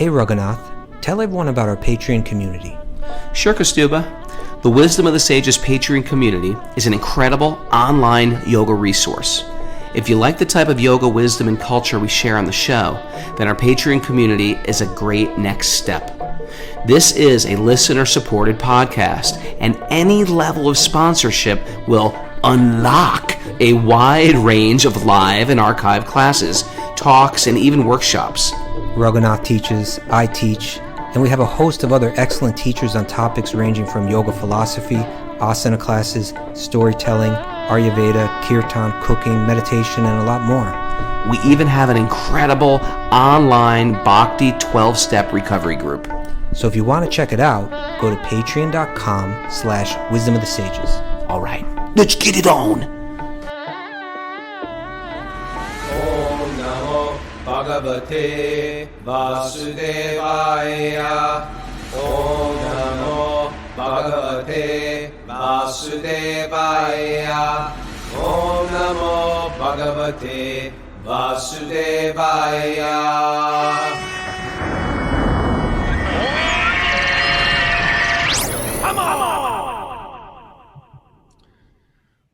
Hey Raghunath, tell everyone about our Patreon community. Sure, Kaustubha. The Wisdom of the Sages Patreon community is an incredible online yoga resource. If you like the type of yoga wisdom and culture we share on the show, then our Patreon community is a great next step. This is a listener-supported podcast, and any level of sponsorship will unlock a wide range of live and archived classes, talks, and even workshops. Raghunath teaches, I teach, and we have a host of other excellent teachers on topics ranging from yoga philosophy, asana classes, storytelling, Ayurveda, kirtan, cooking, meditation, and a lot more. We even have an incredible online Bhakti 12-step recovery group. So if you want to check it out, go to patreon.com/wisdom of the sages. All right, let's get it on. Om Namo Bhagavate Vasudevaya. Om Namo Bhagavate Vasudevaya. Om Namo Bhagavate Vasudevaya.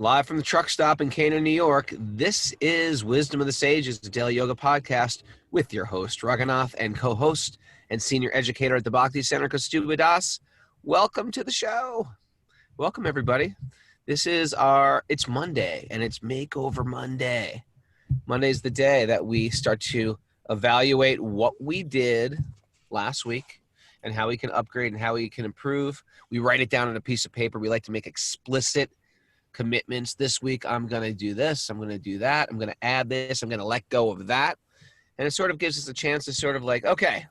Live from the truck stop in Cana, New York, this is Wisdom of the Sages, the daily yoga podcast with your host, Raghunath, and co-host and senior educator at the Bhakti Center, Kaustubha. Welcome to the show. Welcome, everybody. This is it's Monday, and it's Makeover Monday. Monday's the day that we start to evaluate what we did last week and how we can upgrade and how we can improve. We write it down on a piece of paper. We like to make explicit commitments. This week, I'm going to do this. I'm going to do that. I'm going to add this. I'm going to let go of that. And it sort of gives us a chance to sort of like, okay,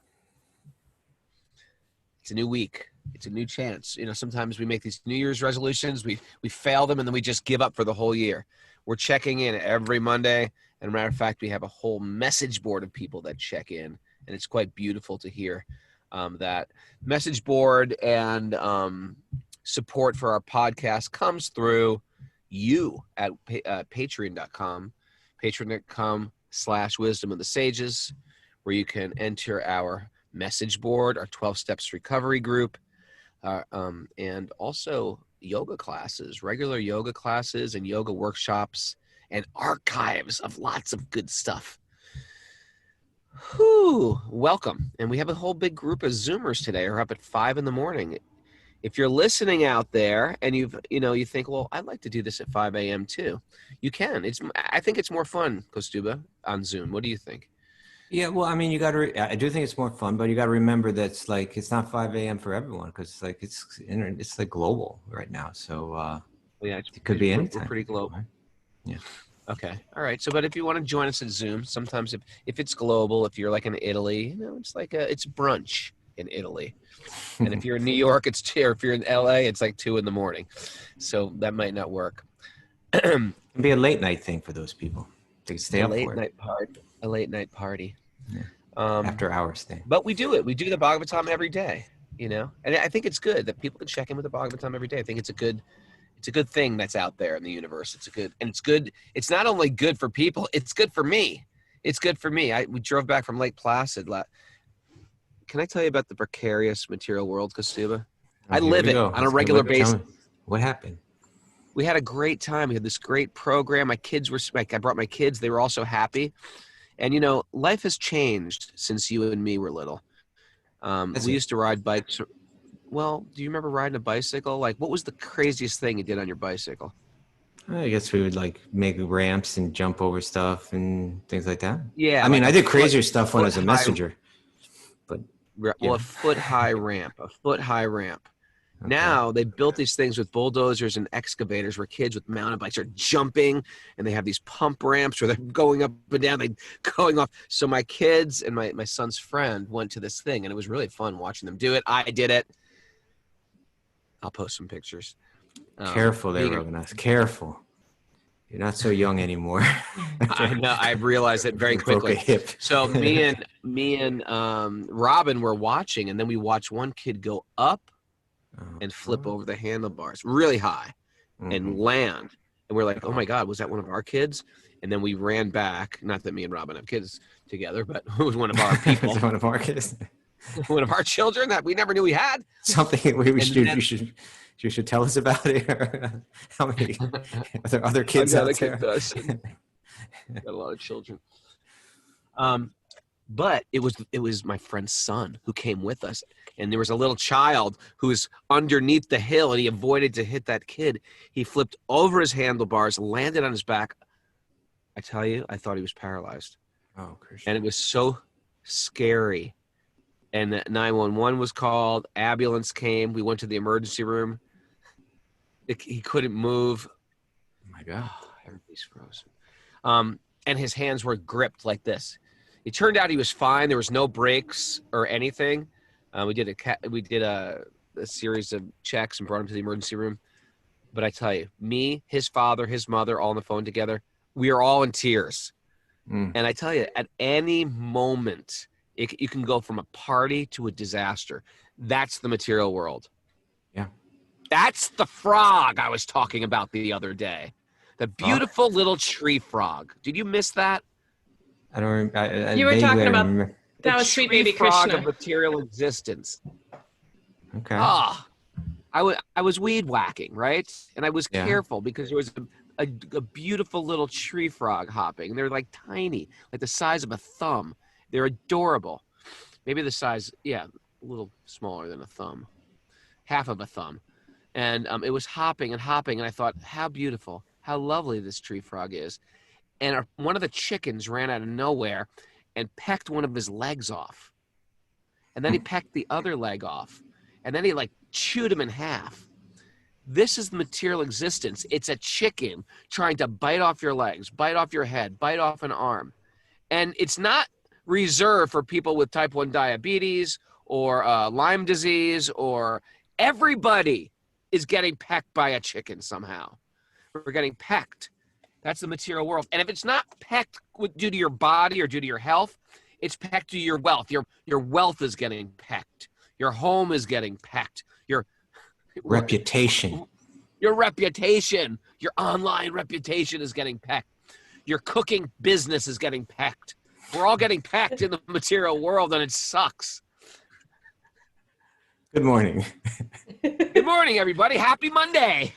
it's a new week. It's a new chance. You know, sometimes we make these New Year's resolutions. We fail them, and then we just give up for the whole year. We're checking in every Monday. And matter of fact, we have a whole message board of people that check in. And it's quite beautiful to hear that message board and support for our podcast comes through you at patreon.com/wisdom of the sages, where you can enter our message board, our 12 steps recovery group, and also yoga classes, regular yoga classes and yoga workshops and archives of lots of good stuff. Whew, welcome. And we have a whole big group of Zoomers today. We're up at 5 a.m. If you're listening out there and you think, well, I'd like to do this at 5 a.m. too, you can. I think it's more fun, Kaustubha, on Zoom. What do you think? Yeah, well, I mean, I do think it's more fun, but you got to remember that it's not 5 a.m. for everyone because it's like global right now. So yeah, it could be anytime. We're pretty global. Right? Yeah. Okay. All right. So, but if you want to join us at Zoom, sometimes if it's global, if you're like in Italy, it's brunch in Italy. And if you're in New York, it's 2, or if you're in LA, it's like 2 a.m. So that might not work. It can be a late night thing for those people. They can stay up for it. A late night party. Yeah. After hours thing. But we do it. We do the Bhagavatam every day, and I think it's good that people can check in with the Bhagavatam every day. I think it's a good thing that's out there in the universe. It's good. It's not only good for people, it's good for me. It's good for me. We drove back from Lake Placid. Can I tell you about the precarious material world, Kaustubha? I live it on a regular basis. What happened? We had a great time. We had this great program. I brought my kids. They were also happy. And, life has changed since you and me were little. We used to ride bikes. Well, do you remember riding a bicycle? Like, what was the craziest thing you did on your bicycle? I guess we would make ramps and jump over stuff and things like that. Yeah. I mean, I did crazier stuff when I was a messenger. Well, a foot-high ramp. Okay. Now they built these things with bulldozers and excavators where kids with mountain bikes are jumping, and they have these pump ramps where they're going up and down, going off. So my kids and my son's friend went to this thing, and it was really fun watching them do it. I did it. I'll post some pictures. Careful there, Raghunath. Careful. You're not so young anymore. I know. I've realized it very quickly. Hip. So me and Robin were watching, and then we watched one kid go up and flip over the handlebars really high and land. And we're like, oh my God, was that one of our kids? And then we ran back. Not that me and Robin have kids together, but it was one of our people. It's one of our kids. One of our children that we never knew we had. Something you should tell us about it. How many other kids I got out a there? confession. Got a lot of children. But it was my friend's son who came with us, and there was a little child who was underneath the hill, and he avoided to hit that kid. He flipped over his handlebars, landed on his back. I tell you, I thought he was paralyzed. Oh, Christian. And it was so scary. And 911 was called. Ambulance came. We went to the emergency room. He couldn't move. Oh my God. Everybody's frozen. And his hands were gripped like this. It turned out he was fine. There was no breaks or anything. We did a series of checks and brought him to the emergency room. But I tell you, me, his father, his mother, all on the phone together, we are all in tears. And I tell you, at any moment, you can go from a party to a disaster. That's the material world. Yeah. That's the frog I was talking about the other day. The beautiful little tree frog. Did you miss that? I don't. You were talking about remember. that was sweet Tree baby frog Krishna. of material existence. Okay. I was weed whacking, right? And I was Yeah. careful because there was a beautiful little tree frog hopping. They're like tiny, like the size of a thumb. They're adorable. Maybe the size, a little smaller than a thumb, half of a thumb. And it was hopping and hopping, and I thought, how beautiful, how lovely this tree frog is. And one of the chickens ran out of nowhere and pecked one of his legs off. And then he pecked the other leg off. And then he like chewed him in half. This is the material existence. It's a chicken trying to bite off your legs, bite off your head, bite off an arm. And it's not reserved for people with type 1 diabetes or Lyme disease, or everybody is getting pecked by a chicken somehow. We're getting pecked. That's the material world. And if it's not pecked due to your body or due to your health, it's pecked to your wealth. Your wealth is getting pecked. Your home is getting pecked. Your Reputation. Your reputation, your online reputation is getting pecked. Your cooking business is getting pecked. We're all getting pecked in the material world, and it sucks. Good morning. Good morning, everybody. Happy Monday.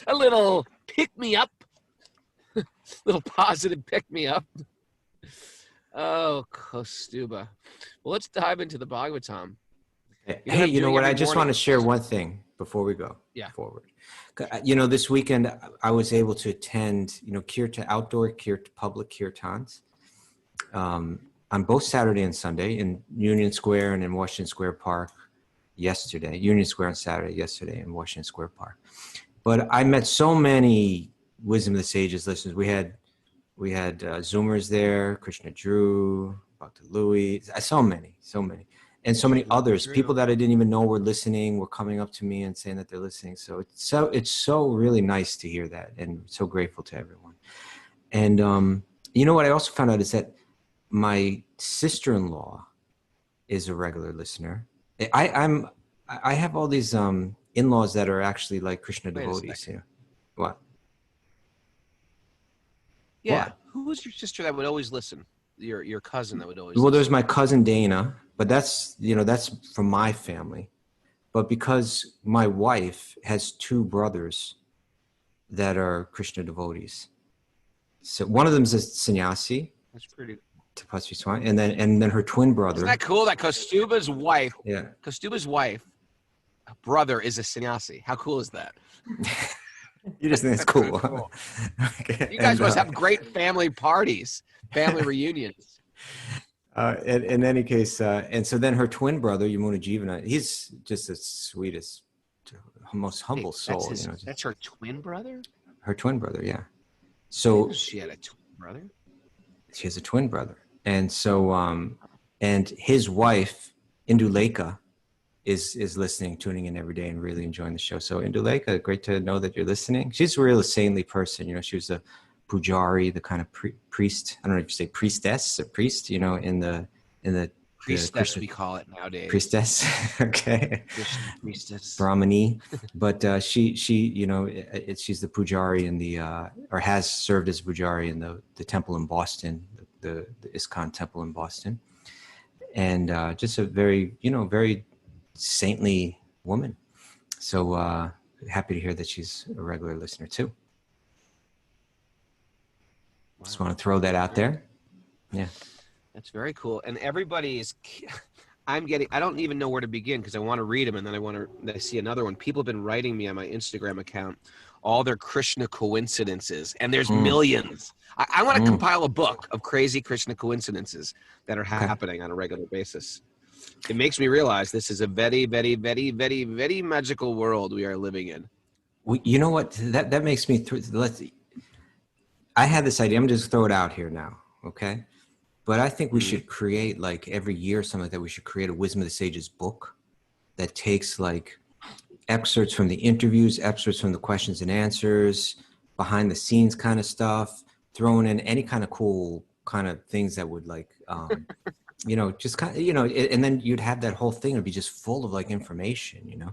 A little pick-me-up. Little positive pick-me-up. Oh, Kaustubha. Well, let's dive into the Bhagavatam. Hey, you know what? I just want to share one thing before we go forward. You know, this weekend I was able to attend, outdoor public kirtans on both Saturday and Sunday in Union Square and in Washington Square Park yesterday. Union Square on Saturday, yesterday in Washington Square Park. But I met so many Wisdom of the Sages listeners. We had Zoomers there, Krishna Drew, Dr. Louis, so many. And so many others, people that I didn't even know were listening, were coming up to me and saying that they're listening. So it's so really nice to hear that, and so grateful to everyone. And you know what I also found out is that my sister-in-law is a regular listener. I have all these in-laws that are actually like Krishna devotees here. What? Yeah. What? Who was your sister that would always listen? Your cousin that would always Well, listen? there's my cousin Dana, but that's from my family. But because my wife has two brothers that are Krishna devotees. So one of them is a sannyasi. That's pretty. Tapasvi Swami, and then her twin brother. Isn't that cool that Kaustubha's wife, brother is a sannyasi? How cool is that? You just think it's cool. Cool. Okay. You guys must have great family parties, family reunions. In any case, and so then her twin brother, Yamuna Jivana, he's just the sweetest, most humble soul. That's her twin brother? Her twin brother, yeah. So she had a twin brother? She has a twin brother. And so, and his wife, Induleka, is listening, tuning in every day and really enjoying the show. So Induleka, great to know that you're listening. She's a real saintly person. She was a pujari, the kind of priest. I don't know if you say priestess or priest, in the priestess, we call it nowadays. Priestess. Okay. Priestess. Brahmani. But she's the pujari in the, or has served as pujari in the temple in Boston, the ISKCON temple in Boston. and just a very, very saintly woman. So happy to hear that she's a regular listener too. Wow. Just want to throw that out there. Yeah. That's very cool. And everybody is, I don't even know where to begin because I want to read them. And then I see another one. People have been writing me on my Instagram account, all their Krishna coincidences. And there's millions. I want to compile a book of crazy Krishna coincidences that are happening on a regular basis. It makes me realize this is a very, very, very, very, very magical world we are living in. Well, you know what? That makes me, I had this idea. I'm going to just throw it out here now. Okay. But I think we should create, like, every year, something like that. We should create a Wisdom of the Sages book that takes, like, excerpts from the interviews, excerpts from the questions and answers, behind the scenes kind of stuff, throwing in any kind of cool kind of things that would, like, just kind of, and then you'd have that whole thing would be just full of, like, information,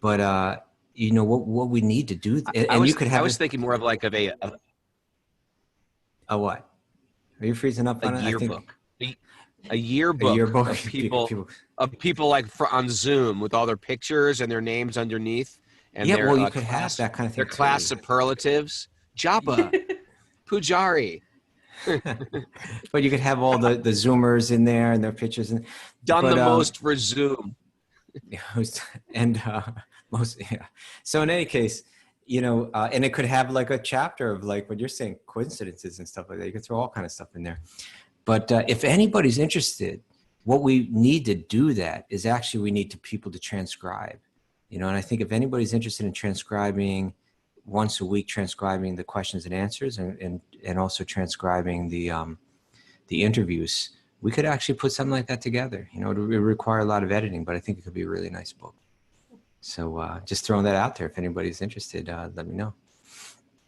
But, what we need to do, I was thinking more of like a what? Are you freezing up on a it? yearbook. A yearbook of people like on Zoom with all their pictures and their names underneath. And yeah, their, well, you could have that kind of thing. Their class superlatives. Japa, Pujari. But you could have all the Zoomers in there and their pictures. Done the most for Zoom. And So in any case, and it could have like a chapter of, like what you're saying, coincidences and stuff like that. You could throw all kind of stuff in there. But if anybody's interested, what we need to do that is actually we need people to transcribe, and I think if anybody's interested in transcribing once a week, transcribing the questions and answers and also transcribing the interviews, we could actually put something like that together. It would require a lot of editing, but I think it could be a really nice book. So just throwing that out there. If anybody's interested, let me know.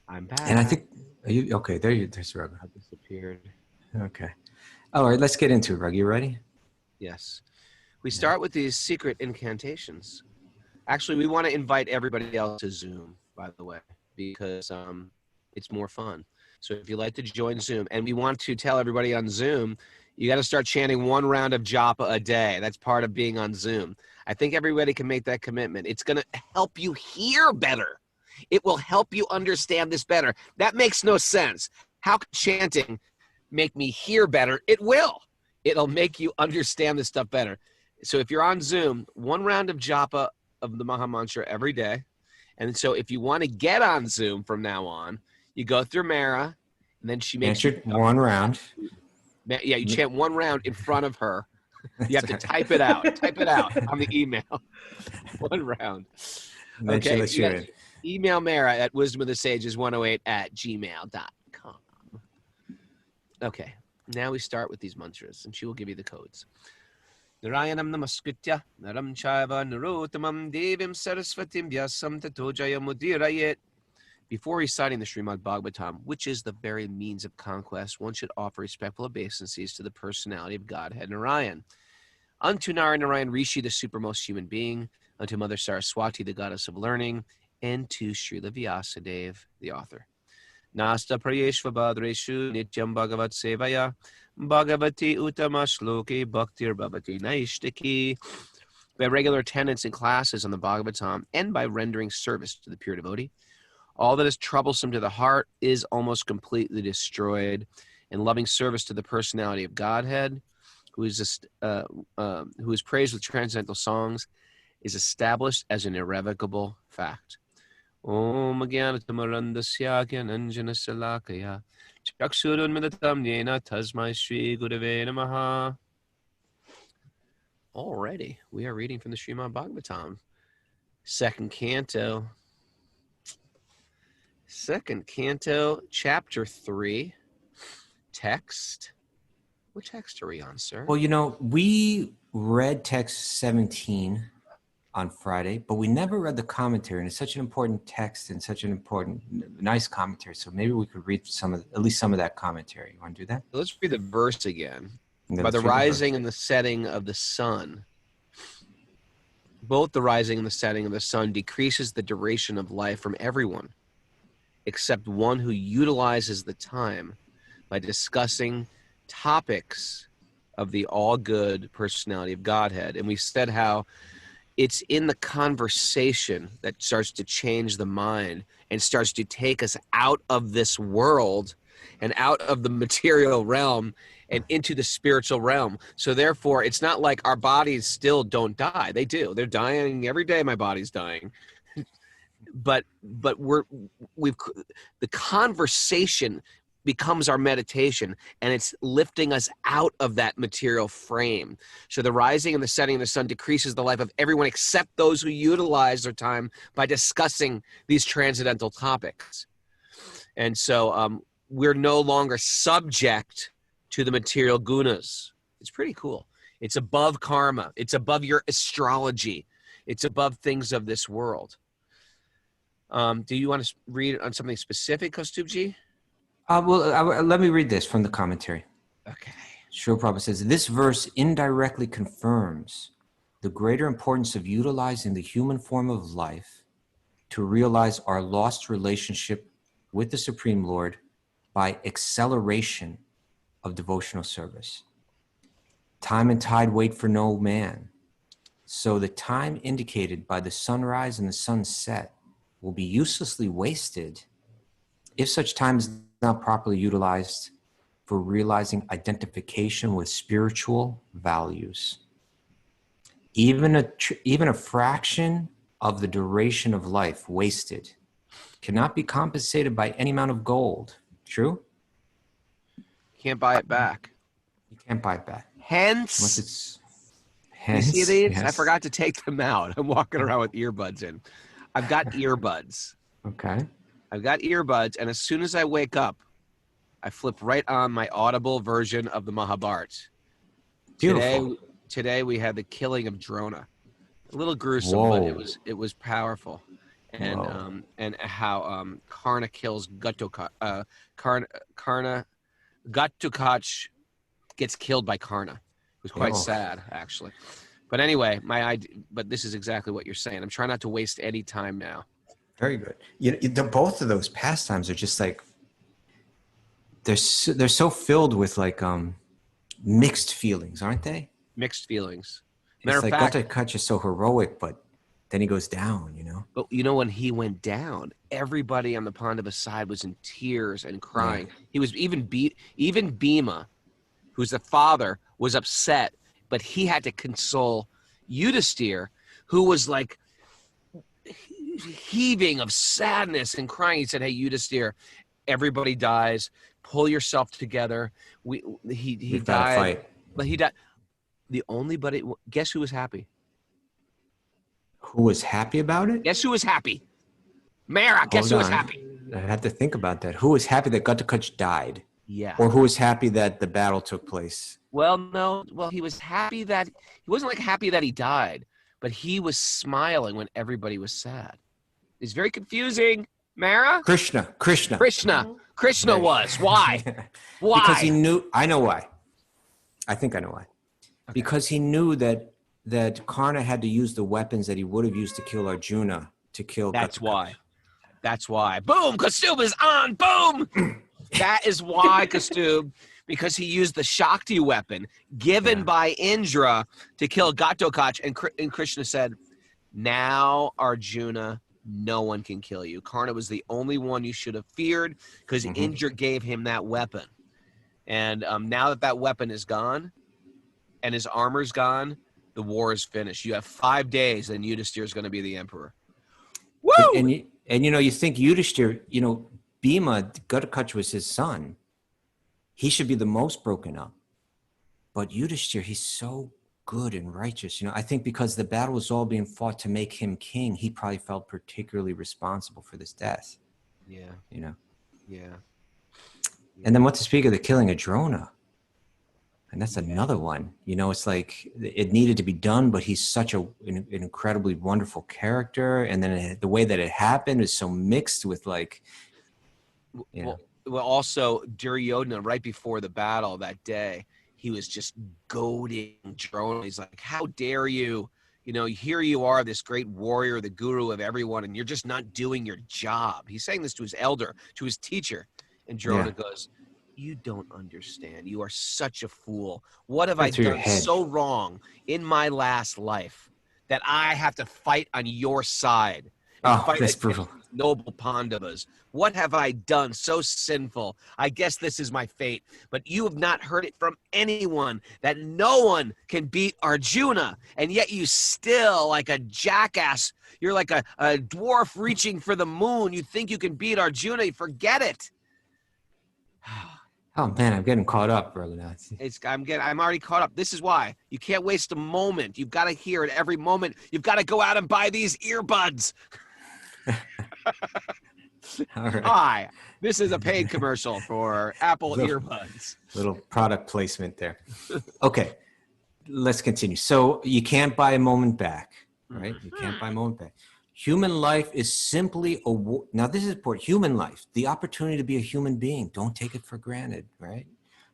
I'm back. And I think, are you okay? There's Raghu. I disappeared. Okay. All right, let's get into it, Raghu. You ready? Yes. We start with these secret incantations. Actually, we want to invite everybody else to Zoom, by the way, because it's more fun. So if you'd like to join Zoom, and we want to tell everybody on Zoom, you got to start chanting 1 round of japa a day. That's part of being on Zoom. I think everybody can make that commitment. It's going to help you hear better. It will help you understand this better. That makes no sense. How can chanting make me hear better? It will. It'll make you understand this stuff better. So if you're on Zoom, 1 round of japa of the Maha Mantra every day. And so if you want to get on Zoom from now on, you go through Mara, and then she makes you 1 round. Yeah, you chant 1 round in front of her. You have to type it out. Type it out on the email. 1 round. Okay. Email Mara at wisdomofthesages108@gmail.com. Okay. Now we start with these mantras, and she will give you the codes. Narayanam namaskritya naram chaiva narottamam devim sarasvatim vyasam tato jayamudirayet. Before reciting the Srimad Bhagavatam, which is the very means of conquest, one should offer respectful obeisances to the personality of Godhead Narayan. Unto Narayan Rishi, the supermost human being, unto Mother Saraswati, the goddess of learning, and to Srila Vyasadeva, the author. Nasta prayeshva badreshu nityam bhagavat sevaya bhagavati uttama shloki bhaktir bhavati naishtaki. By regular attendance in classes on the Bhagavatam and by rendering service to the pure devotee, all that is troublesome to the heart is almost completely destroyed, and loving service to the personality of Godhead, who is praised with transcendental songs, is established as an irrevocable fact. Om Agyanatamarandasya Gyananjana Salakaya Chakshurunmadatam Yena Tasmai Shri Gurave Namaha. Alrighty, we are reading from the Srimad Bhagavatam, second canto, chapter 3, text. What text are we on, sir? Well, we read text 17 on Friday, but we never read the commentary, and it's such an important text and such an important, nice commentary. So maybe we could read at least some of that commentary. You want to do that? Let's read the verse again. By the rising and the setting of the sun, both the rising and the setting of the sun decreases the duration of life from everyone, except one who utilizes the time by discussing topics of the all-good personality of Godhead. And we said how it's in the conversation that starts to change the mind and starts to take us out of this world and out of the material realm and into the spiritual realm. So therefore, it's not like our bodies still don't die. They do. They're dying every day. My body's dying. But we've the conversation becomes our meditation, and it's lifting us out of that material frame. So the rising and the setting of the sun decreases the life of everyone except those who utilize their time by discussing these transcendental topics. And so we're no longer subject to the material gunas. It's pretty cool. It's above karma. It's above your astrology. It's above things of this world. Do you want to read on something specific, Kaustubha? Let me read this from the commentary. Okay. Srila Prabhupada says, this verse indirectly confirms the greater importance of utilizing the human form of life to realize our lost relationship with the Supreme Lord by acceleration of devotional service. Time and tide wait for no man. So the time indicated by the sunrise and the sunset will be uselessly wasted if such time is not properly utilized for realizing identification with spiritual values. Even a fraction of the duration of life wasted cannot be compensated by any amount of gold. True? Can't buy it back. You can't buy it back. Hence, Hence, you see these? yes. I forgot to take them out. I'm walking around with earbuds in. I've got earbuds. Okay. I've got earbuds, and as soon as I wake up, I flip right on my audible version of the Mahabharata. Beautiful. Today we had the killing of Drona. A little gruesome, Whoa. but it was powerful. And how Karna kills Ghatotkacha. Ghatotkacha gets killed by Karna. It was quite sad, actually. But anyway, but this is exactly what you're saying. I'm trying not to waste any time now. Very good. Both of those pastimes are just like, they're so filled with like mixed feelings, aren't they? Mixed feelings. It's Matter like of fact, Ghatotkacha is so heroic, but then he goes down, But when he went down, everybody on the Pandava side was in tears and crying. Yeah. He was even Bhima, who's the father, was upset, but he had to console Yudhisthira, who was like heaving of sadness and crying. He said, "Hey, Yudhisthira, everybody dies. Pull yourself together. He died, fight. but he died. Guess who was happy? Who was happy about it? Guess who was happy? Mara, guess who was happy? I had to think about that. Who was happy that Ghatotkacha died? Yeah. Or who was happy that the battle took place? Well, no. Well, he was happy that he wasn't like happy that he died, but he was smiling when everybody was sad. It's very confusing. Mara? Krishna was. Why? Why? Because he knew. I know why. I think I know why. Okay. Because he knew that Karna had to use the weapons that he would have used to kill Arjuna to kill. That's Ghatotkacha. why. That's why. Boom! Kaustubha's on. Boom! That is why, Kaustubha, because he used the Shakti weapon given by Indra to kill Ghatotkacha, and Krishna said, "Now, Arjuna, no one can kill you. Karna was the only one you should have feared because Indra gave him that weapon. And now that weapon is gone and his armor's gone, the war is finished. You have 5 days, and Yudhisthira is going to be the emperor." Woo! And you think Yudhisthira, Bhima, Ghatotkacha was his son. He should be the most broken up. But Yudhisthira, he's so good and righteous. I think because the battle was all being fought to make him king, he probably felt particularly responsible for this death. Yeah. Yeah. And then what to speak of the killing of Drona? And that's another one. It's like it needed to be done, but he's such an incredibly wonderful character. And then the way that it happened is so mixed with like, Well, also Duryodhana, right before the battle that day, he was just goading Drona. He's like, "How dare you? Here you are, this great warrior, the guru of everyone, and you're just not doing your job." He's saying this to his elder, to his teacher. And Drona goes, You don't understand. You are such a fool. What have I Right through your done head. so wrong in my last life that I have to fight on your side and Oh, fight that's against brutal. these noble Pandavas? What have I done so sinful? I guess this is my fate. But you have not heard it from anyone that no one can beat Arjuna, and yet you still, like a jackass, you're like a dwarf reaching for the moon. You think you can beat Arjuna? Forget it. Oh man, I'm getting caught up, Raghunath. I'm already caught up. This is why you can't waste a moment. You've got to hear it every moment. You've got to go out and buy these earbuds. All right. Hi, this is a paid commercial for Apple earbuds. Little product placement there. Okay, let's continue. So you can't buy a moment back, right? You can't buy a moment back. Human life is simply now this is important. Human life, the opportunity to be a human being. Don't take it for granted, right?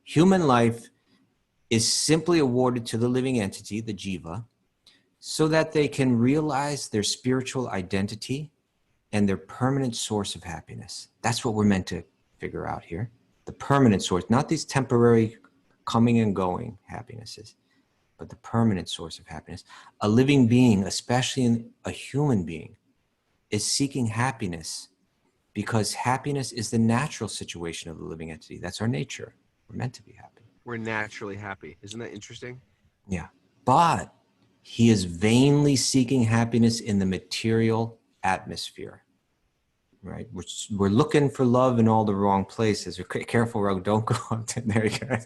Human life is simply awarded to the living entity, the jiva, so that they can realize their spiritual identity and their permanent source of happiness. That's what we're meant to figure out here. The permanent source, not these temporary coming and going happinesses, but the permanent source of happiness. A living being, especially a human being, is seeking happiness because happiness is the natural situation of the living entity. That's our nature. We're meant to be happy. We're naturally happy. Isn't that interesting? Yeah. But he is vainly seeking happiness in the material atmosphere. Right? We're looking for love in all the wrong places. We're careful, Rug. Don't go up to there. You go.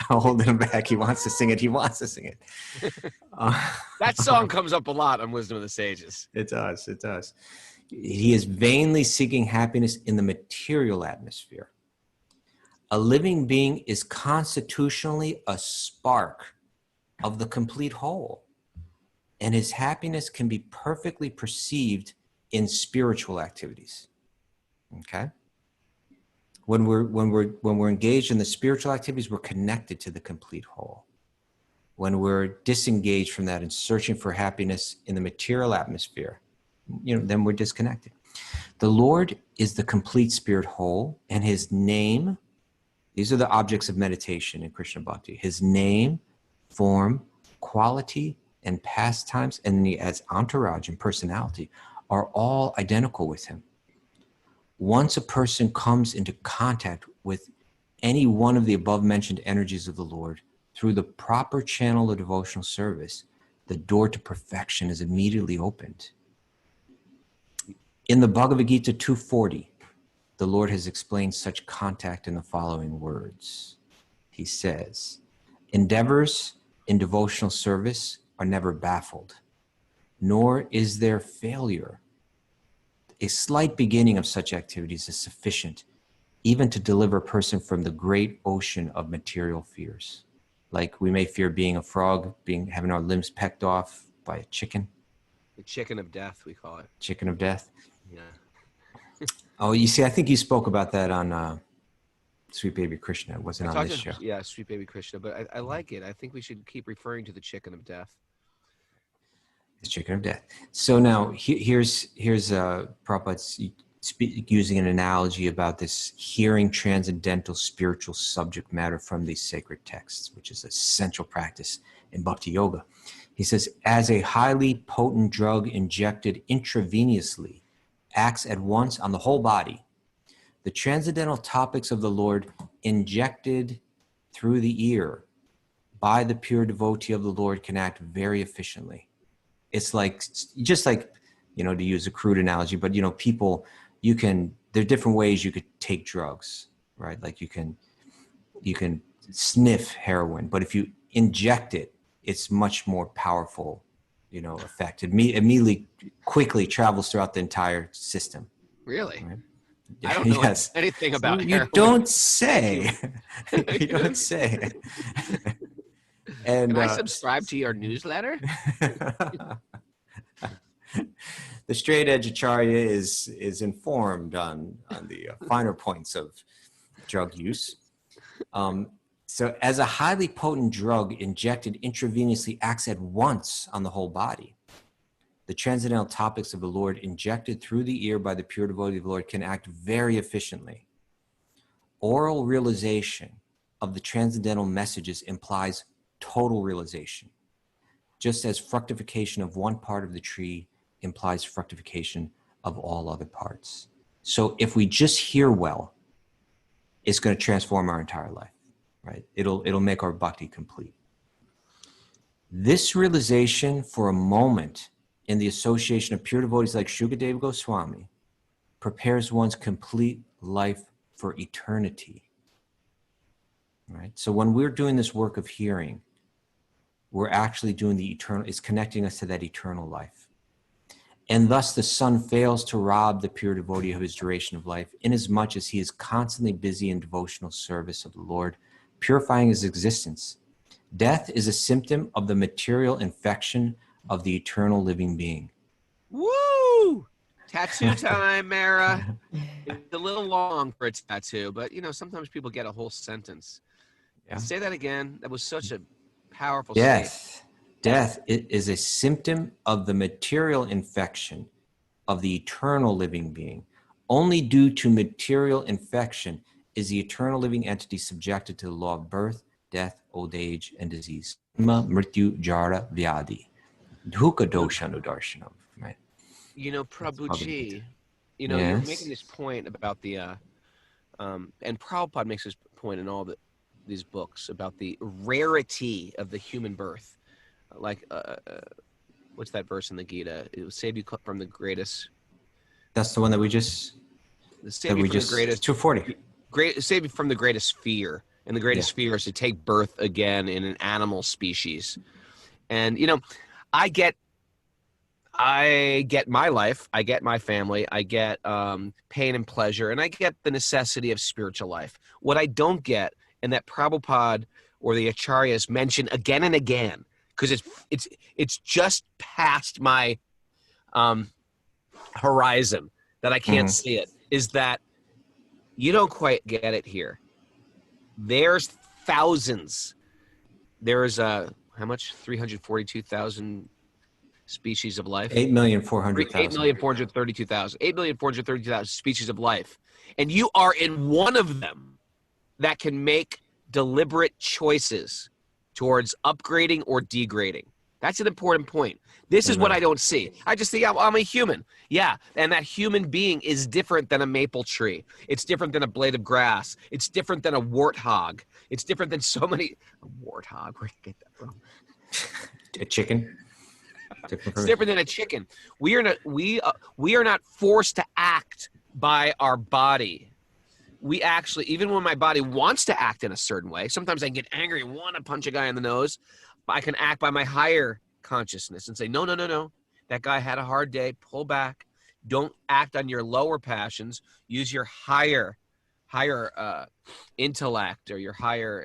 I'm holding him back. He wants to sing it. He wants to sing it. That song comes up a lot on Wisdom of the Sages. It does. It does. He is vainly seeking happiness in the material atmosphere. A living being is constitutionally a spark of the complete whole, and his happiness can be perfectly perceived in spiritual activities. Okay? When we're engaged in the spiritual activities, we're connected to the complete whole. When we're disengaged from that and searching for happiness in the material atmosphere, then we're disconnected. The Lord is the complete spirit whole, and his name, these are the objects of meditation in Krishna Bhakti. His name, form, quality, and pastimes, and then he adds entourage and personality, are all identical with him. Once a person comes into contact with any one of the above mentioned energies of the Lord through the proper channel of devotional service, the door to perfection is immediately opened. In the Bhagavad Gita 240, the Lord has explained such contact in the following words. He says, endeavors in devotional service are never baffled, nor is there failure. A slight beginning of such activities is sufficient even to deliver a person from the great ocean of material fears. Like we may fear being a frog, having our limbs pecked off by a chicken. The chicken of death, we call it. Chicken of death. Yeah. Oh, you see, I think you spoke about that on Sweet Baby Krishna. It wasn't on this show. Yeah, Sweet Baby Krishna, but I like it. I think we should keep referring to the chicken of death. The chicken of death. So now here's Prabhupada's using an analogy about this hearing transcendental spiritual subject matter from these sacred texts, which is a central practice in Bhakti-yoga. He says, as a highly potent drug injected intravenously acts at once on the whole body, the transcendental topics of the Lord injected through the ear by the pure devotee of the Lord can act very efficiently. It's like, just like, to use a crude analogy, but, people, there are different ways you could take drugs, right? Like you can sniff heroin, but if you inject it, it's much more powerful, effect. It immediately, quickly travels throughout the entire system. Really? Right? I don't know anything about heroin. You don't say. You don't say. And, can I subscribe to your newsletter? The straight edge acharya is informed on the finer points of drug use. So as a highly potent drug injected intravenously acts at once on the whole body, the transcendental topics of the Lord injected through the ear by the pure devotee of the Lord can act very efficiently. oral realization of the transcendental messages implies total realization, just as fructification of one part of the tree implies fructification of all other parts. So if we just hear well, it's going to transform our entire life, right? It'll make our bhakti complete. This realization for a moment in the association of pure devotees like Shukadeva Goswami prepares one's complete life for eternity, right? So when we're doing this work of hearing, we're actually doing the eternal, it's connecting us to that eternal life. And thus the son fails to rob the pure devotee of his duration of life, inasmuch as he is constantly busy in devotional service of the Lord, purifying his existence. Death is a symptom of the material infection of the eternal living being. Woo! Tattoo time, Mara. It's a little long for a tattoo, but sometimes people get a whole sentence. Yeah. Say that again. That was such a powerful statement. Yes. Death is a symptom of the material infection of the eternal living being. Only due to material infection is the eternal living entity subjected to the law of birth, death, old age, and disease. Mrityu jara vyadi. Dukkha doshanu darshanam. Right? Prabhuji, you're Yes. making this point about the, and Prabhupada makes this point in all these books about the rarity of the human birth. Like, what's that verse in the Gita? It will save you from the greatest. That's the one that we just. Save you from the greatest. 240. Save you from the greatest fear, and the greatest fear is to take birth again in an animal species. And I get my life, I get my family, I get pain and pleasure, and I get the necessity of spiritual life. What I don't get, and that Prabhupada or the Acharyas mention again and again, because it's just past my horizon that I can't see it, is that you don't quite get it here. There's thousands. There's how much? 342,000 species of life. 8,400,000. 8,432,000. 8,432,000 species of life. And you are in one of them that can make deliberate choices towards upgrading or degrading. That's an important point. This is what I don't see. I just think I'm a human. Yeah, and that human being is different than a maple tree. It's different than a blade of grass. It's different than a warthog. It's different than so many. A warthog? Where did you get that from? A chicken. It's different than a chicken. We are not forced to act by our body. We actually, even when my body wants to act in a certain way, sometimes I get angry and want to punch a guy in the nose. I can act by my higher consciousness and say, no. That guy had a hard day. Pull back. Don't act on your lower passions. Use your higher intellect, or your higher,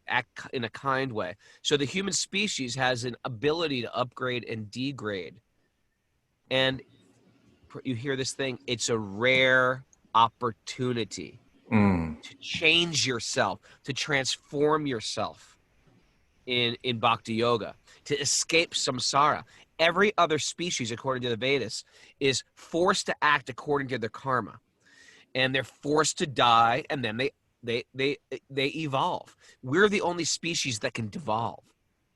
act in a kind way. So the human species has an ability to upgrade and degrade. And you hear this thing, it's a rare opportunity to change yourself, to transform yourself in bhakti yoga, to escape samsara. Every other species, according to the Vedas, is forced to act according to their karma, and they're forced to die, and then they evolve. We're the only species that can devolve.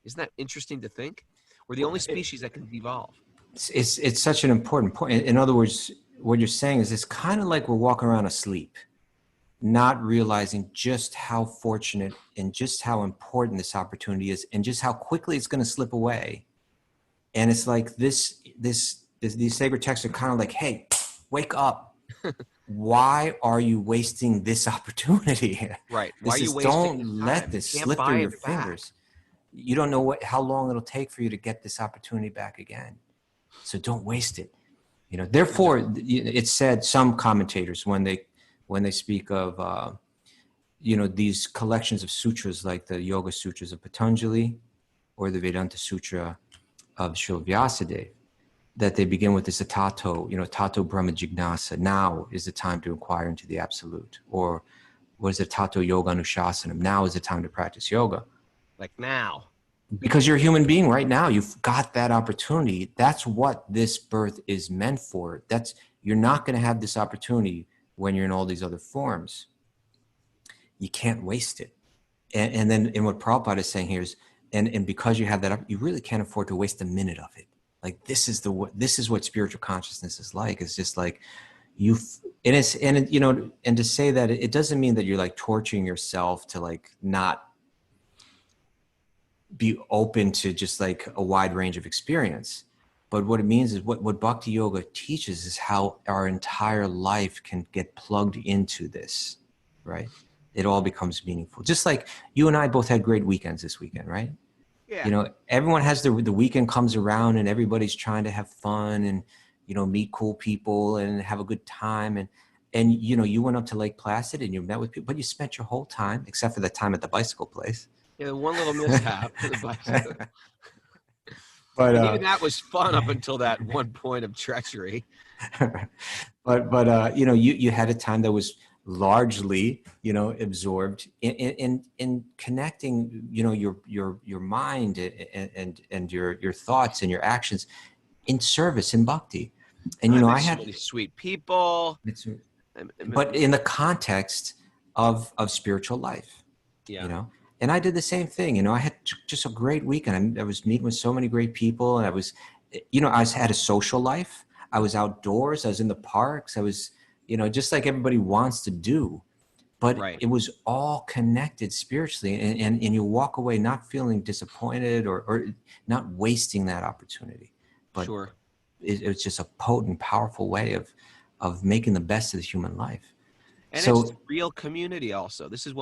Isn't that interesting to think? We're the only species that can devolve. It's such an important point. In other words, what you're saying is it's kind of like we're walking around asleep, not realizing just how fortunate and just how important this opportunity is, and just how quickly it's going to slip away. And it's like these sacred texts are kind of like, hey, wake up. Why are you wasting this opportunity? Right. Why are you wasting Don't your let time? this You can't slip buy through your it back. fingers. You don't know how long it'll take for you to get this opportunity back again. So don't waste it. Therefore, it's said, some commentators, when they speak of these collections of sutras like the Yoga Sutras of Patanjali or the Vedanta Sutra of Srila Vyasadeva, that they begin with this tato brahma jignasa. Now is the time to inquire into the absolute. Or what is it, tato yoga anushasanam? Now is the time to practice yoga. Like now. Because you're a human being right now. You've got that opportunity. That's what this birth is meant for. You're not going to have this opportunity when you're in all these other forms. you can't waste it. And then what Prabhupada is saying here is, and because you have that up, you really can't afford to waste a minute of it. Like this is what spiritual consciousness is like. It's just like and to say that it doesn't mean that you're like torturing yourself to like not be open to just like a wide range of experience. But what it means is what Bhakti Yoga teaches is how our entire life can get plugged into this, right? It all becomes meaningful. Just like you and I both had great weekends this weekend, right? Yeah. You know, everyone has the weekend comes around and everybody's trying to have fun and, you know, meet cool people and have a good time. And you know, you went up to Lake Placid and you met with people, but you spent your whole time, except for the time at the bicycle place. Yeah, one little mishap. But and even that was fun up until that one point of treachery. but you know, you had a time that was largely, you know, absorbed in connecting, you know, your mind and your thoughts and your actions in service in bhakti. And you know, I had so many sweet people, but in the context of spiritual life, yeah, you know. And I did the same thing. You know, I had just a great weekend. I was meeting with so many great people, and I was, you know, I had a social life. I was outdoors. I was in the parks. I was, you know, just like everybody wants to do, but it was all connected spiritually. And you walk away not feeling disappointed or not wasting that opportunity. But it was just a potent, powerful way of making the best of the human life. And so, it's real community also. This is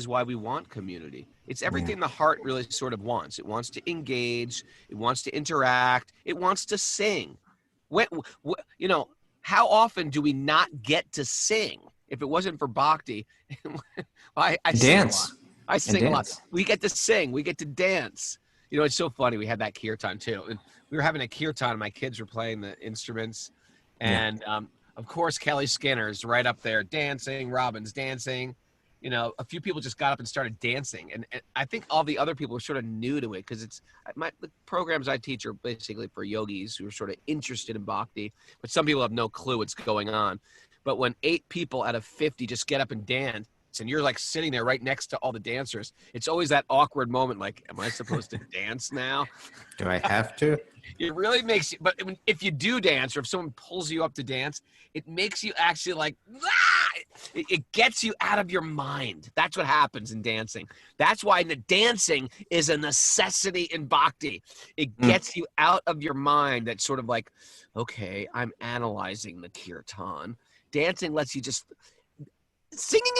why we want community. It's everything the heart really sort of wants. It wants to engage. It wants to interact. It wants to sing. You know, how often do we not get to sing? If it wasn't for bhakti, I dance. Sing a lot. I sing a lot. We get to sing. We get to dance. You know, it's so funny. We had that kirtan too. And we were having a kirtan and my kids were playing the instruments. And of course, Kelly Skinner's right up there dancing, Robin's dancing. You know, a few people just got up and started dancing. And I think all the other people were sort of new to it because the programs I teach are basically for yogis who are sort of interested in bhakti, but some people have no clue what's going on. But when 8 people out of 50 just get up and dance, and you're like sitting there right next to all the dancers, it's always that awkward moment like, am I supposed to dance now? Do I have to? It really makes you, but if you do dance or if someone pulls you up to dance, it makes you actually like, it gets you out of your mind. That's what happens in dancing. That's why the dancing is a necessity in bhakti. It gets you out of your mind. That's sort of like, okay, I'm analyzing the kirtan. Dancing lets you just, singing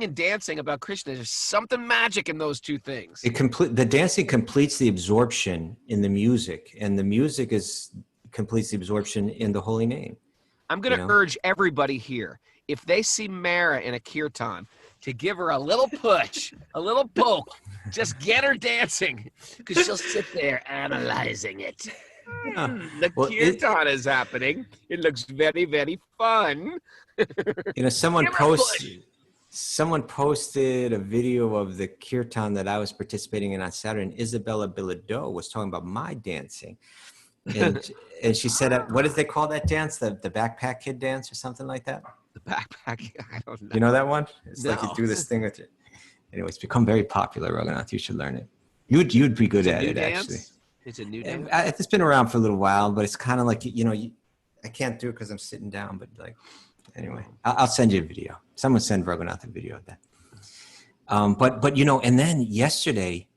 and dancing about Krishna. There's something magic in those two things. The dancing completes the absorption in the music, and the music completes the absorption in the holy name. I'm going to urge everybody here, if they see Mara in a kirtan, to give her a little push, a little poke. Just get her dancing, because she'll sit there analyzing it. The kirtan is happening. It looks very, very fun. You know, someone posted a video of the kirtan that I was participating in on Saturday, and Isabella Bilodeau was talking about my dancing. And she said, what did they call that dance? The backpack kid dance or something like that? The backpack, I don't know. You know that one? It's like you do this thing with it. Anyway, it's become very popular, Raghunath. You should learn it. You'd be good at it, actually. It's a new dance? It's been around for a little while, but it's kind of like, you know, I can't do it because I'm sitting down, but like, anyway, I'll send you a video. Someone send Raghunath a video of that. But you know, and then yesterday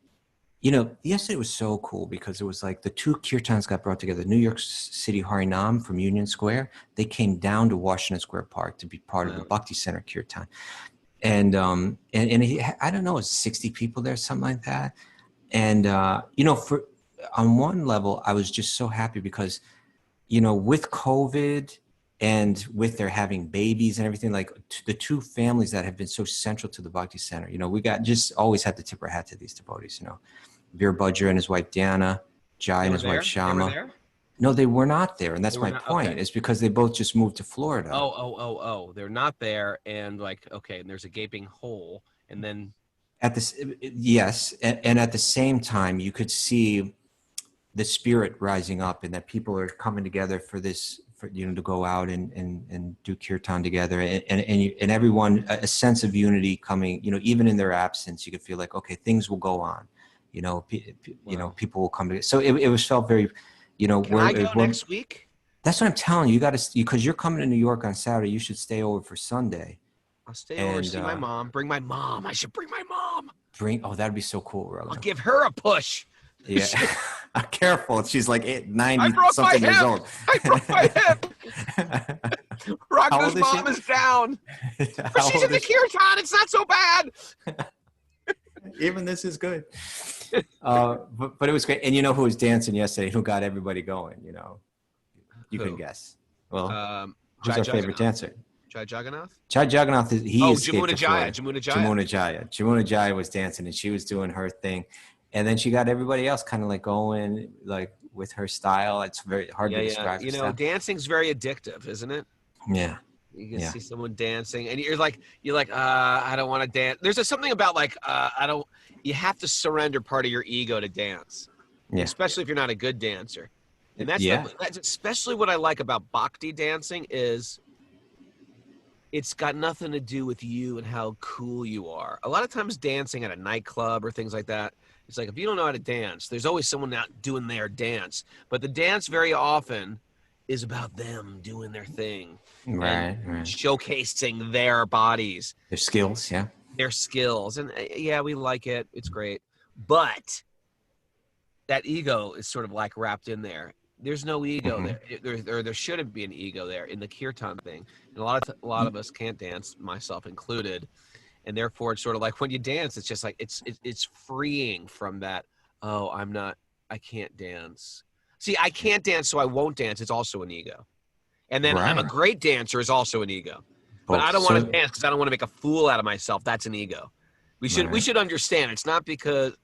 was so cool because it was like the 2 kirtans got brought together. New York City Harinam from Union Square, they came down to Washington Square Park to be part of the Bhakti Center kirtan. And I don't know, it was 60 people there, something like that. And, you know, on one level, I was just so happy because, you know, with COVID and with their having babies and everything, like the 2 families that have been so central to the Bhakti Center, you know, we just always had to tip our hat to these devotees, you know, Veer Budger and his wife, Diana, Jai and his wife, Shama. They were there? No, they were not there. And that's my point. Okay. It's because they both just moved to Florida. Oh. They're not there. And like, okay, and there's a gaping hole. And then. Yes. And at the same time, you could see the spirit rising up and that people are coming together for this for to go out and do kirtan together, and everyone, a sense of unity coming, even in their absence, you could feel like, okay, things will go on, people will come together. So it was felt very, Can I go next week? That's what I'm telling you. You got to, because you're coming to New York on Saturday. You should stay over for Sunday. I'll stay over, see my mom. Bring my mom. I should bring my mom. That'd be so cool, Raghunath. I'll give her a push. Yeah. Careful. She's like 90 I something years old. I broke my hip. Raghunath's mom is down. But she's in the kirtan. It's not so bad. Even this is good. But it was great. And you know who was dancing yesterday? Who got everybody going? You can guess. Well, who's our favorite dancer? Jai Jagannath? Jai Jagannath, Jamuna Jaya. Jamuna Jaya was dancing, and she was doing her thing. And then she got everybody else kind of like going like with her style. It's very hard to describe. Dancing's very addictive, isn't it? Yeah. You can see someone dancing and you're like, I don't want to dance. There's something about like, you have to surrender part of your ego to dance. Yeah. Especially if you're not a good dancer. And that's especially what I like about Bhakti dancing is it's got nothing to do with you and how cool you are. A lot of times dancing at a nightclub or things like that, it's like if you don't know how to dance, there's always someone out doing their dance. But the dance very often is about them doing their thing. Right. Showcasing their bodies. Their skills, yeah. Their skills. And we like it. It's great. But that ego is sort of like wrapped in there. There's no ego there. There shouldn't be an ego there in the kirtan thing. And a lot of us can't dance, myself included. And therefore, it's sort of like when you dance, it's just like it's freeing from that. Oh, I can't dance. See, I can't dance, so I won't dance. It's also an ego. And then I'm a great dancer is also an ego. But I don't want to dance because I don't want to make a fool out of myself. That's an ego. We should understand. It's not because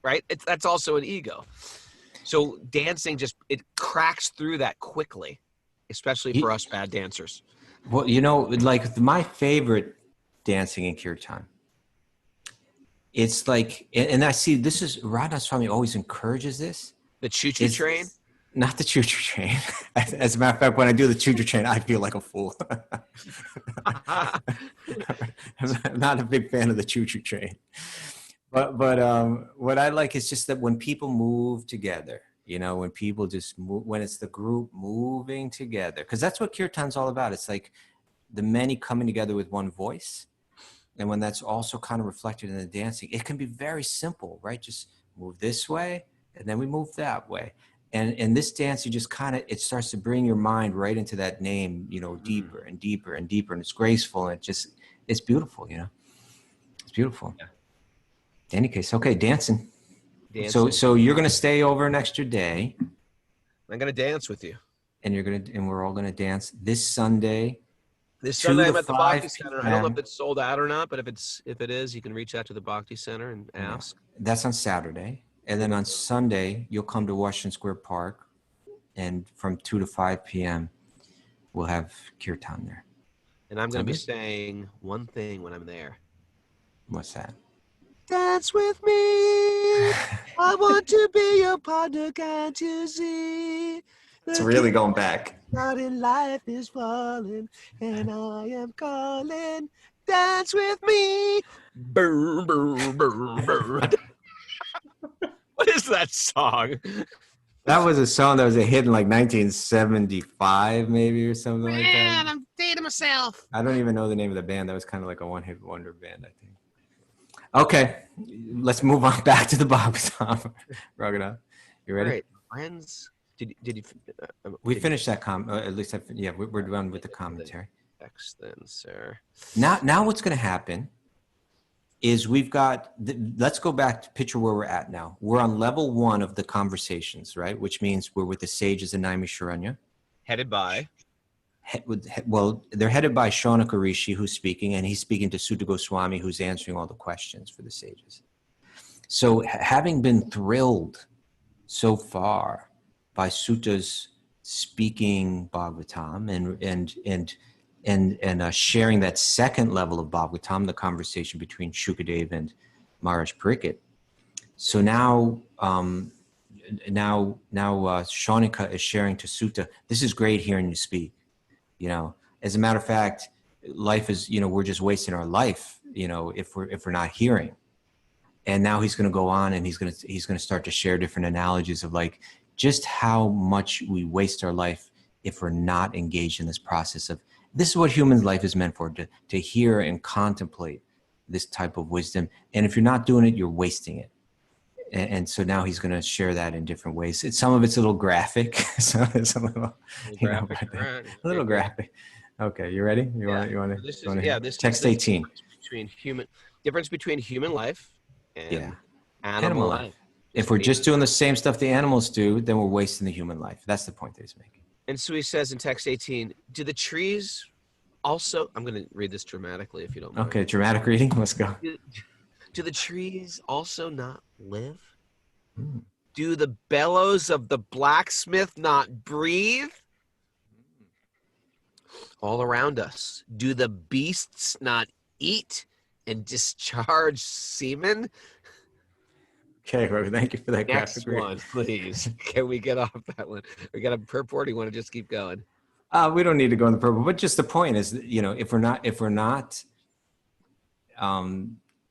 that's also an ego. So dancing it cracks through that quickly, especially for us bad dancers. Well, like my favorite dancing in kirtan. It's like, and I see this is Radha Swami always encourages this. The choo-choo train? Not the choo-choo train. As a matter of fact, when I do the choo-choo train, I feel like a fool. I'm not a big fan of the choo-choo train. But what I like is just that when people move together, when people just move, when it's the group moving together, because that's what kirtan's all about. It's like the many coming together with one voice. And when that's also kind of reflected in the dancing, it can be very simple, right? Just move this way, and then we move that way. And in this dance, you just kind of, it starts to bring your mind right into that name, deeper and deeper and deeper. And it's graceful. And it's beautiful, It's beautiful. Yeah. In any case, okay, dancing. So you're going to stay over an extra day. I'm going to dance with you. And we're all going to dance this Sunday. This Sunday I'm at the Bhakti Center. I don't know if it's sold out or not, but if it is, you can reach out to the Bhakti Center and ask. That's on Saturday. And then on Sunday, you'll come to Washington Square Park. And from 2 to 5 p.m., we'll have kirtan there. And I'm going to be saying one thing when I'm there. What's that? Dance with me. I want to be your partner, can't you see? It's really going back. Starting life is falling, and I am calling. Dance with me. Brr, brr, brr, brr. What is that song? That was a song that was a hit in like 1975, maybe, or something like that. Man, I'm dating myself. I don't even know the name of the band. That was kind of like a one-hit wonder band, I think. Okay, let's move on back to the Bhagavatam. Raghunath, you ready? All right, friends. Did you? We finished that at least, we're done with the commentary. Next, then, sir. Now, what's going to happen is we've got. Let's go back to picture where we're at now. We're on level 1 of the conversations, right? Which means we're with the sages in Naimisharanya. Headed by. They're headed by Shaunaka Rishi, who's speaking, and he's speaking to Sutta Goswami, who's answering all the questions for the sages. So, having been thrilled so far by Sutta's speaking Bhagavatam and sharing that second level of Bhagavatam, the conversation between Shukadev and Maharaj Pariksit. So now Shaunaka is sharing to Sutta, this is great hearing you speak. You know, as a matter of fact, life is, you know, we're just wasting our life, you know, if we're not hearing. And now he's going to go on and he's going to start to share different analogies of like just how much we waste our life if we're not engaged in this process of, this is what human life is meant for, to hear and contemplate this type of wisdom. And if you're not doing it, you're wasting it. And so now he's going to share that in different ways. Some of it's a little graphic, some of it's a little, you know, a little graphic. Okay, you ready? You want to? This text is 18. Difference between human life and animal life. If we're just doing the same stuff the animals do, then we're wasting the human life. That's the point that he's making. And so he says in text 18, do the trees also, I'm going to read this dramatically if you don't mind. Okay, dramatic reading. Let's go. Do the trees also not live? Do the bellows of the blacksmith not breathe? All around us, do the beasts not eat and discharge semen? Okay, well, thank you for that Next graphic one, please. Can we get off that one? We got a purport. You want to just keep going? We don't need to go in the purport, but just the point is, you know, if we're not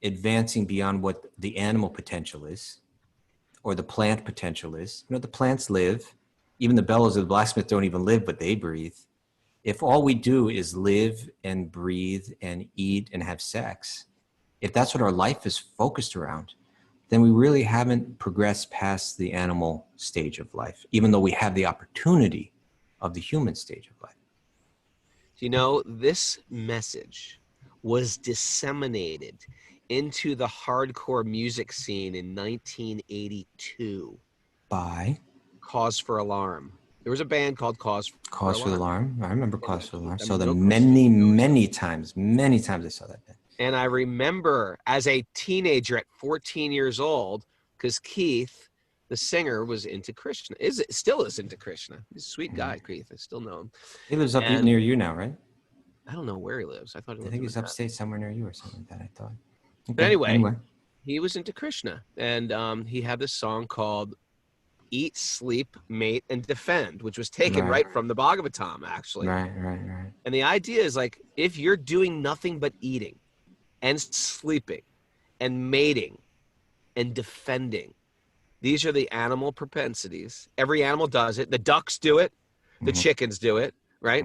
advancing beyond what the animal potential is, or the plant potential is, you know, the plants live. Even the bellows of the blacksmith don't even live, but they breathe. If all we do is live and breathe and eat and have sex, if that's what our life is focused around, then we really haven't progressed past the animal stage of life, even though we have the opportunity of the human stage of life. You know, this message was disseminated into the hardcore music scene in 1982. By? Cause for Alarm. There was a band called Cause for Alarm. I remember Cause for Alarm. Saw them many times. Many times I saw that band. And I remember as a teenager at 14 years old, because Keith, the singer, was into Krishna. Still is into Krishna. He's a sweet guy, Keith. I still know him. He lives up near you now, right? I don't know where he lives. I think he's upstate somewhere near you or something like that, I thought. Okay, but anyway, he was into Krishna. And he had this song called Eat, Sleep, Mate, and Defend, which was taken right from the Bhagavatam, actually. Right. And the idea is like, if you're doing nothing but eating and sleeping and mating and defending, these are the animal propensities. Every animal does it. The ducks do it. The chickens do it, right?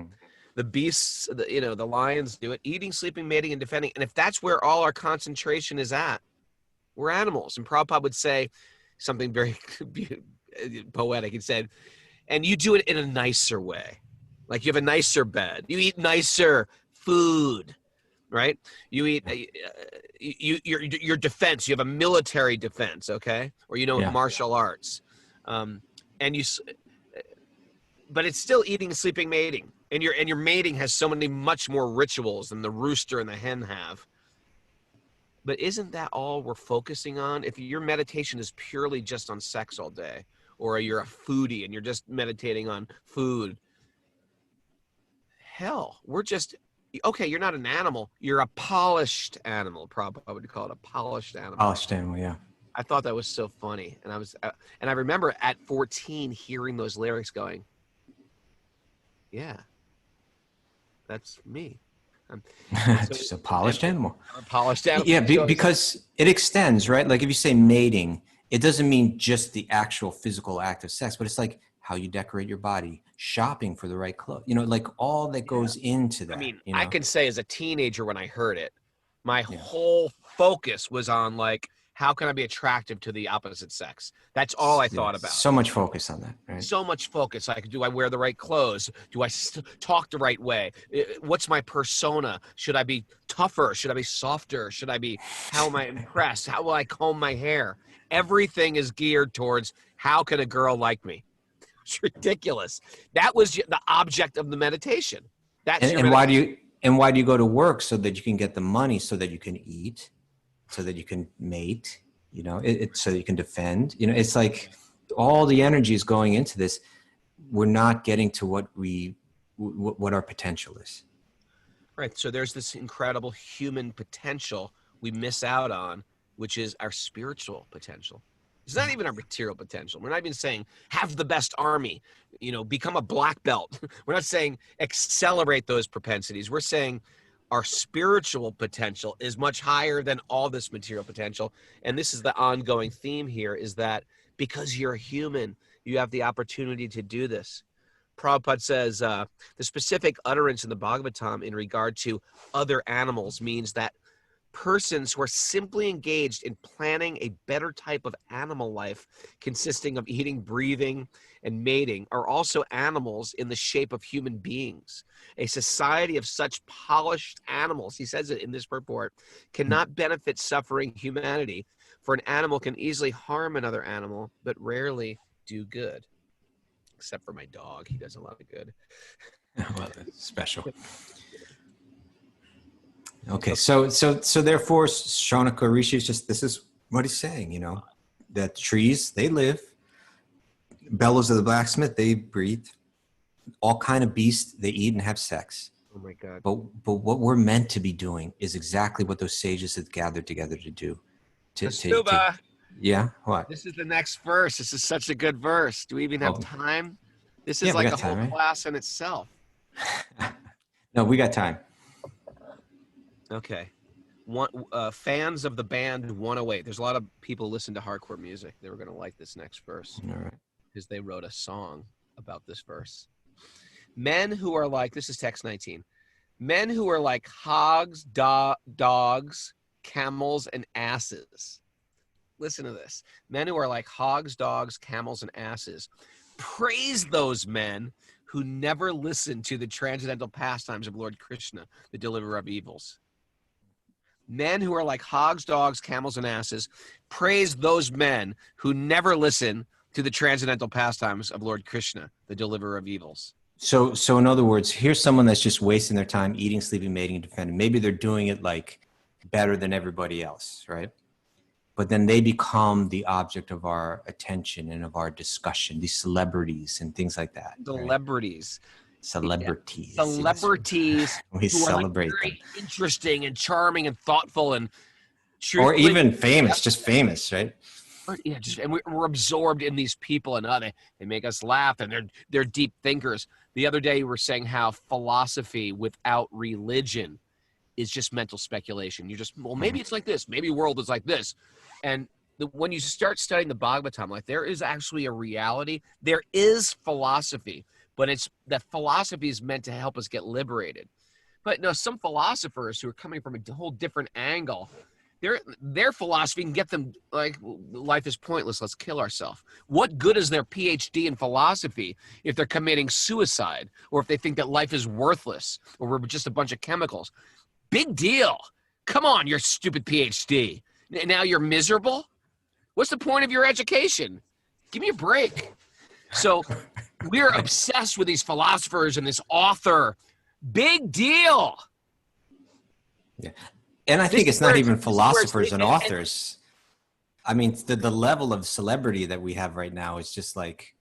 The beasts, the lions do it. Eating, sleeping, mating, and defending. And if that's where all our concentration is at, we're animals. And Prabhupada would say something very poetic. He said, and you do it in a nicer way. Like you have a nicer bed. You eat nicer food, right? You eat your defense. You have a military defense, okay? Or martial arts, but it's still eating, sleeping, mating, and your mating has so many much more rituals than the rooster and the hen have. But isn't that all we're focusing on? If your meditation is purely just on sex all day, or you're a foodie and you're just meditating on food, hell, we're just. Okay, you're not an animal. You're a polished animal. Probably I would call it a polished animal. Polished animal, yeah. I thought that was so funny, and I remember at 14 hearing those lyrics, going, "Yeah, that's me." Just a polished animal. I'm a polished animal. Yeah, because it extends, right? Like if you say mating, it doesn't mean just the actual physical act of sex, but it's like how you decorate your body, shopping for the right clothes, like all that goes into that. I mean, I can say as a teenager when I heard it, my whole focus was on like, how can I be attractive to the opposite sex? That's all I thought about. So much focus on that, right? So much focus. Like, do I wear the right clothes? Do I talk the right way? What's my persona? Should I be tougher? Should I be softer? How am I impressed? How will I comb my hair? Everything is geared towards how can a girl like me? It's ridiculous. That was the object of the meditation. And why do you go to work? So that you can get the money, so that you can eat, so that you can mate, so that you can defend. It's like all the energy is going into this. We're not getting to what our potential is. Right. So there's this incredible human potential we miss out on, which is our spiritual potential. It's not even our material potential. We're not even saying have the best army, become a black belt. We're not saying accelerate those propensities. We're saying our spiritual potential is much higher than all this material potential. And this is the ongoing theme here, is that because you're a human, you have the opportunity to do this. Prabhupada says the specific utterance in the Bhagavatam in regard to other animals means that persons who are simply engaged in planning a better type of animal life consisting of eating, breathing, and mating are also animals in the shape of human beings. A society of such polished animals, he says it in this purport, cannot benefit suffering humanity, for an animal can easily harm another animal, but rarely do good. Except for my dog. He does a lot of good. Well, that's special. Okay, so therefore, Shaunaka Rishi is just, this is what he's saying, that trees, they live, bellows of the blacksmith, they breathe, all kind of beasts, they eat and have sex. Oh my God. But what we're meant to be doing is exactly what those sages have gathered together to do. Yeah, what? This is the next verse. This is such a good verse. Do we even have time? This is like a whole class in itself. No, we got time. Okay. Fans of the band 108. There's a lot of people who listen to hardcore music. They were going to like this next verse. All right. Because they wrote a song about this verse. Men who are like, this is text 19. Men who are like hogs, dogs, camels, and asses. Listen to this. Men who are like hogs, dogs, camels, and asses. Praise those men who never listen to the transcendental pastimes of Lord Krishna, the deliverer of evils. Men who are like hogs, dogs, camels, and asses. Praise those men who never listen to the transcendental pastimes of Lord Krishna, the deliverer of evils. So in other words, here's someone that's just wasting their time eating, sleeping, mating, and defending. Maybe they're doing it like better than everybody else, right? But then they become the object of our attention and of our discussion, these celebrities and things like that. Celebrities. Right? Celebrities. Yeah. Celebrities. We celebrate very them. Interesting and charming and thoughtful and or even famous, just famous, right? Yeah, and we're absorbed in these people, and they make us laugh, and they're deep thinkers. The other day, we were saying how philosophy without religion is just mental speculation. You're just, well, maybe it's like this, maybe world is like this, and when you start studying the Bhagavatam, like there is actually a reality. There is philosophy, but it's that philosophy is meant to help us get liberated. But no, some philosophers who are coming from a whole different angle. Their philosophy can get them like, life is pointless, let's kill ourselves. What good is their PhD in philosophy if they're committing suicide, or if they think that life is worthless, or we're just a bunch of chemicals? Big deal. Come on, your stupid PhD. Now you're miserable? What's the point of your education? Give me a break. So we're obsessed with these philosophers and this author. Big deal. Yeah. And I think it's not even philosophers and authors. I mean, the level of celebrity that we have right now is just like,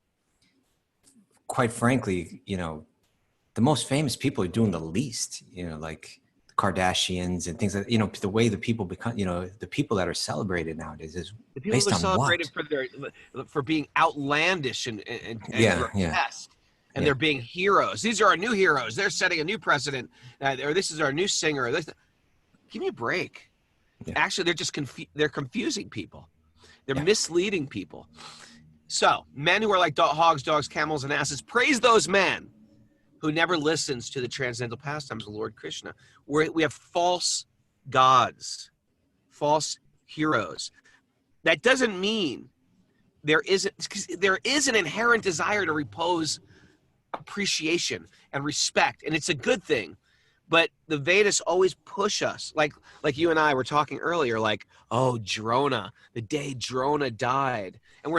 quite frankly, the most famous people are doing the least, like the Kardashians and things like, the way the people become, the people that are celebrated nowadays is the people based are on celebrated what? for being outlandish and grotesque. And they're being heroes. These are our new heroes. They're setting a new precedent. Or this is our new singer. Give me a break. Yeah. Actually, they're just they're confusing people. They're misleading people. So, men who are like hogs, dogs, camels, and asses, praise those men who never listens to the transcendental pastimes of Lord Krishna. We have false gods, false heroes. That doesn't mean there is an inherent desire to repose appreciation and respect, and it's a good thing. But the Vedas always push us, like you and I were talking earlier, like, oh, Drona, the day Drona died. And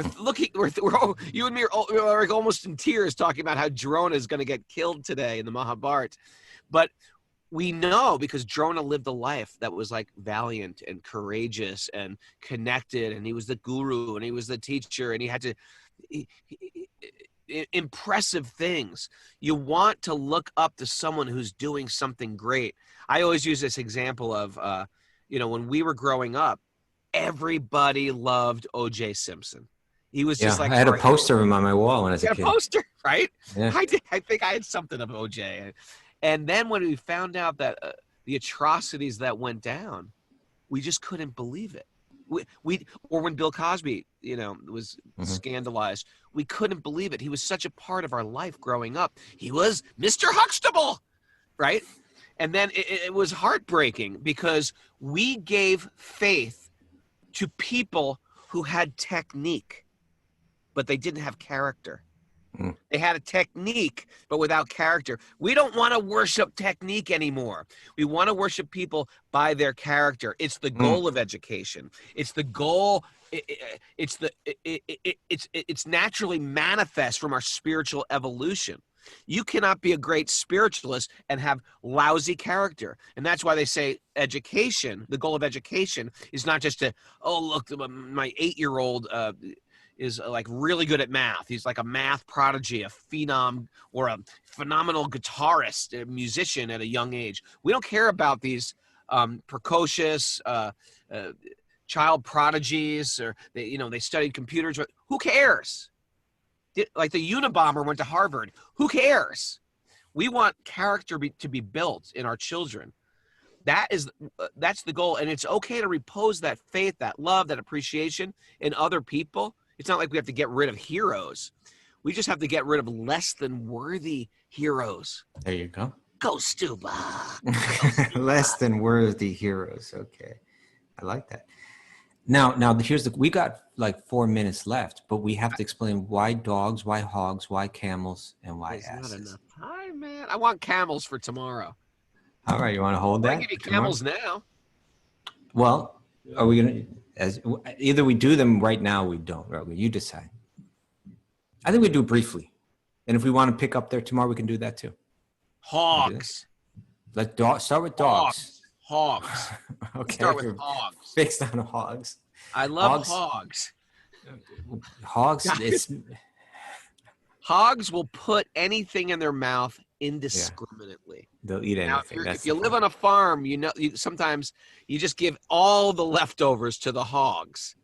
you and me are almost in tears talking about how Drona is going to get killed today in the Mahabharata. But we know because Drona lived a life that was like valiant and courageous and connected, and he was the guru and he was the teacher, and he had to... impressive things. You want to look up to someone who's doing something great. I always use this example of, when we were growing up, everybody loved O.J. Simpson. He was just like I had a poster of him on my wall when I was a kid. a poster, right? Yeah. I think I had something of O.J. And then when we found out that the atrocities that went down, we just couldn't believe it. Or when Bill Cosby, was scandalized, we couldn't believe it. He was such a part of our life growing up. He was Mr. Huxtable, right? And then it was heartbreaking because we gave faith to people who had technique, but they didn't have character. They had a technique, but without character. We don't want to worship technique anymore. We want to worship people by their character. It's the goal of education. It's the goal. It's naturally manifest from our spiritual evolution. You cannot be a great spiritualist and have lousy character. And that's why they say education, the goal of education is not just to, look, my 8-year-old is like really good at math. He's like a math prodigy, a phenom, or a phenomenal guitarist, a musician at a young age. We don't care about these precocious child prodigies, or they studied computers. Who cares? Like the Unabomber went to Harvard. Who cares? We want character to be built in our children. That's the goal, and it's okay to repose that faith, that love, that appreciation in other people. It's not like we have to get rid of heroes. We just have to get rid of less than worthy heroes. There you go. Kaustubha. Less than worthy heroes. Okay. I like that. Now we got like 4 minutes left, but we have to explain why dogs, why hogs, why camels, and why asses. Not enough time, man. I want camels for tomorrow. All right, you want to hold that? I give you camels now. Well, are we gonna? Either we do them right now, or we don't. Right? You decide. I think we do briefly, and if we want to pick up there tomorrow, we can do that too. Hogs. Let's start with dogs. Hogs. Okay. Start with hogs. Fixed on hogs. I love hogs. Hogs. Hogs will put anything in their mouth indiscriminately. They'll eat anything. If you live on a farm, sometimes you just give all the leftovers to the hogs,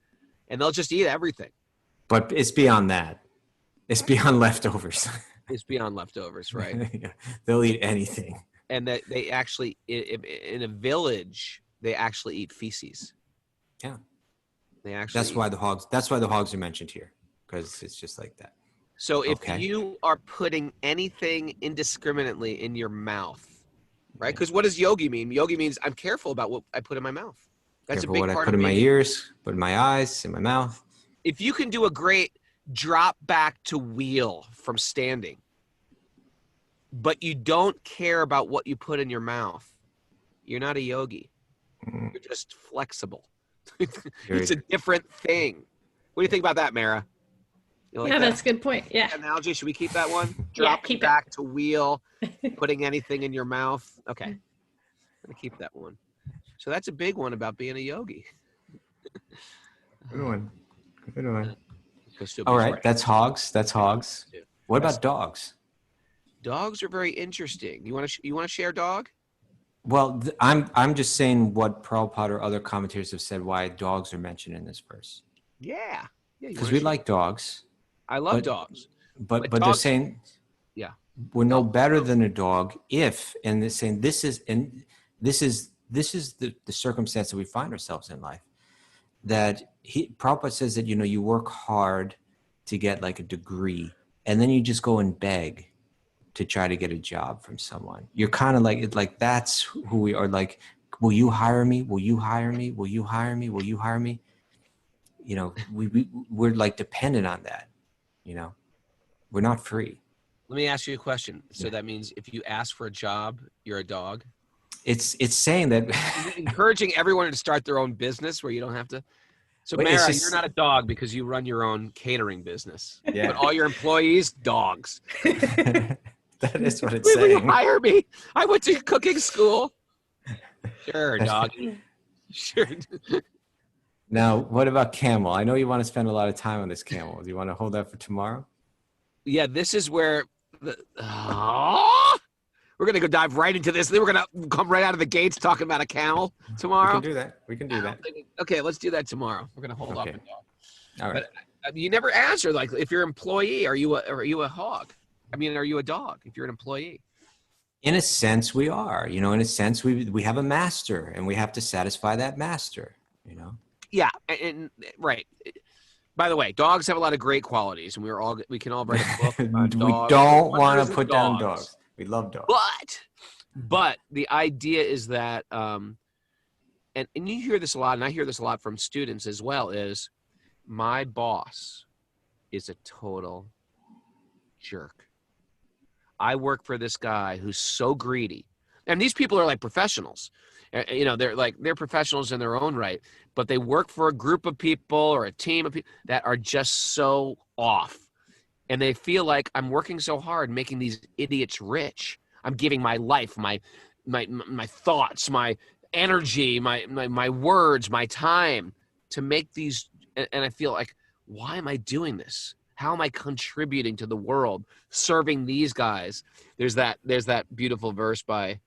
and they'll just eat everything. But it's beyond that. It's beyond leftovers. It's beyond leftovers, right? Yeah. They'll eat anything. And that they actually, in a village, they actually eat feces. Yeah. That's why the hogs are mentioned here, because it's just like that. So if you are putting anything indiscriminately in your mouth, right? Because what does yogi mean? Yogi means I'm careful about what I put in my mouth. That's a big part of what I put in my ears, put in my eyes, in my mouth. If you can do a great drop back to wheel from standing, but you don't care about what you put in your mouth, you're not a yogi. You're just flexible. It's a different thing. What do you think about that, Mara? That's a good point. Yeah. Analogy, should we keep that one? Keep back to wheel, putting anything in your mouth. Okay. I'm going to keep that one. So that's a big one about being a yogi. Good one. All right. That's hogs. What about dogs? Dogs are very interesting. You want to share dog? Well, I'm just saying what Prabhupada or other commentators have said why dogs are mentioned in this verse. Yeah. Because we like dogs. I love dogs. But they're saying, we're no better than a dog if, and they're saying this is the circumstance that we find ourselves in life. That Prabhupada says that, you work hard to get like a degree, and then you just go and beg to try to get a job from someone. You're kind of like that's who we are. Like, will you hire me? Will you hire me? Will you hire me? Will you hire me? We're like dependent on that. We're not free. Let me ask you a question. So that means if you ask for a job, you're a dog? It's saying that encouraging everyone to start their own business where you don't have to. So Mara, you're not a dog because you run your own catering business. Yeah. But all your employees, dogs. That is what it's saying. Will you hire me? I went to cooking school. Sure, dog. Sure. Now, what about camel? I know you want to spend a lot of time on this camel. Do you want to hold that for tomorrow? Yeah, this is where We're gonna go dive right into this. Then we're gonna come right out of the gates talking about a camel tomorrow. We can do that. Okay, let's do that tomorrow. We're gonna hold Okay. up and talk. All right. But you never answered, like, if you're an employee, are you a hog? I mean, are you a dog if you're an employee? In a sense, we are. In a sense, we have a master, and we have to satisfy that master. Yeah, and right. By the way, dogs have a lot of great qualities, and we can all write a book on We dogs. don't want Wonders to of put down dogs. We love dogs. But the idea is that, and you hear this a lot, and I hear this a lot from students as well, is my boss is a total jerk. I work for this guy who's so greedy. And these people are like professionals. They're professionals in their own right, but they work for a group of people or a team of people that are just so off. And they feel like I'm working so hard making these idiots rich. I'm giving my life, my thoughts, my energy, my words, my time to make these. And I feel like, why am I doing this? How am I contributing to the world, serving these guys? There's that beautiful verse by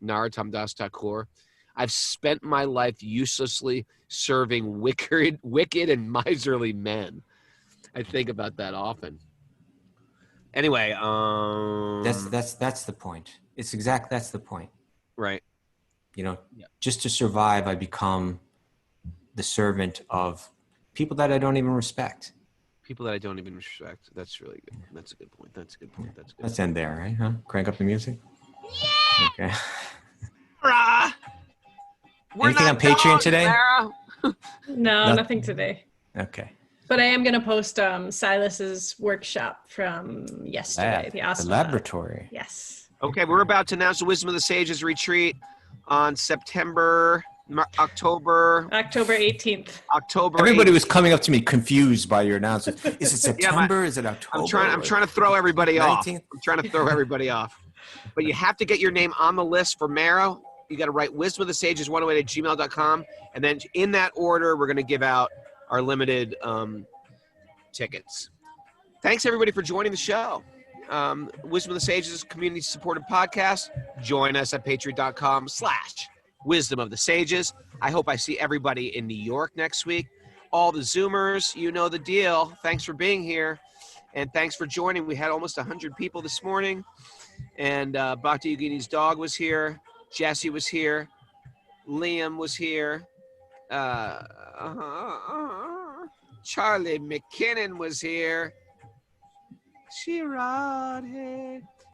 Narottam Das Thakur. I've spent my life uselessly serving wicked and miserly men. I think about that often. Anyway, That's the point. That's the point. Right. Just to survive, I become the servant of people that I don't even respect. People that I don't even respect. That's really good. That's a good point. Let's end there, right? Huh? Crank up the music. Yeah. Okay. Anything on Patreon today? No, nothing today. Okay. But I am going to post Silas's workshop from yesterday. The awesome laboratory. Yes. Okay, we're about to announce the Wisdom of the Sages retreat on October 18th. October Everybody 18th. was coming up to me confused by your announcement. Is it September? Is it October? I'm trying to throw everybody off. 19th? I'm trying to throw everybody off. But you have to get your name on the list for Marrow. You got to write Wisdom of the Sages 108 at gmail.com. And then in that order, we're going to give out our limited tickets. Thanks, everybody, for joining the show. Wisdom of the Sages is a community-supported podcast. Join us at patreon.com/Wisdom of the Sages. I hope I see everybody in New York next week. All the Zoomers, you know the deal. Thanks for being here. And thanks for joining. We had almost 100 people this morning. And Bhakti-yogi's dog was here. Jesse was here. Liam was here. Charlie McKinnon was here. She rode here.